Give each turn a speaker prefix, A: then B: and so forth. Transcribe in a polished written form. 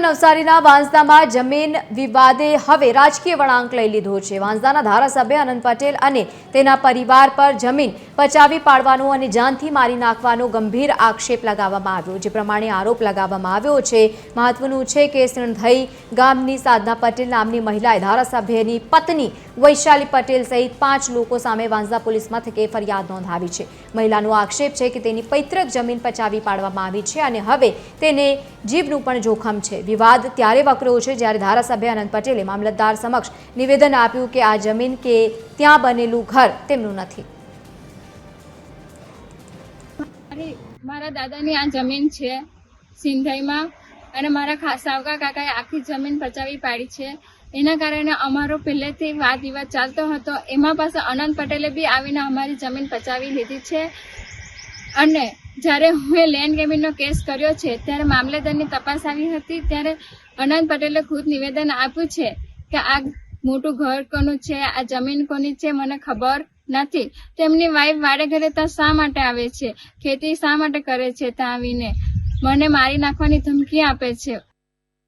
A: નવસારીના વાંસદામાં જમીન વિવાદે હવે રાજકીય વળાંક લઈ લીધો છે। વાંસદાના ધારાસભ્ય અનંત પટેલ અને તેના પરિવાર પર જમીન પચાવી પાડવાનો અને જાનથી મારી નાખવાનો ગંભીર આક્ષેપ લગાવવામાં આવ્યો। જે પ્રમાણે આરોપ લગાવવામાં આવ્યો છે। મહત્વનું છે કે સિણધઈ ગામની સાધના પટેલ નામની મહિલાએ ધારાસભ્યની પત્ની વૈશાલી પટેલ સહિત 5 લોકો સામે વાંસદા પોલીસ મથકે ફરિયાદ નોંધાવી છે। મહિલાનો આક્ષેપ છે કે તેની પૈતૃક જમીન પચાવી પાડવામાં આવી છે અને હવે તેને જીવનું પણ જોખમ છે। વિવાદ ત્યારે વકર્યો છે જ્યારે ધારાસભ્ય અનંત પટેલે મામલતદાર સમક્ષ નિવેદન આપ્યું કે આ જમીન કે ત્યાં બનેલું ઘર તેમનું નથી।
B: મારા દાદાની આ જમીન છે સિંધઈમાં અને મારા ખાસાવકા કાકાએ આખી જમીન પચાવી પાડી છે। એના કારણે અમારો પહેલેથી વાદ વિવાદ ચાલતો હતો। એમાં પાસે અનંત પટેલે બી આવીને અમારી જમીન પચાવી લીધી છે અને જ્યારે હું લેન્ડ ગ્રેબિંગનો કેસ કર્યો છે ત્યારે મામલેદારની તપાસ આવી હતી ત્યારે અનંત પટેલે ખુદ નિવેદન આપ્યું છે કે આ મોટું ઘર કોનું છે, આ જમીન કોની છે મને ખબર નથી। તેમની વાઈફ વાડે ઘરે ત્યાં શા માટે આવે છે, ખેતી શા માટે કરે છે, ત્યાં આવીને મને મારી નાખવાની ધમકી આપે છે।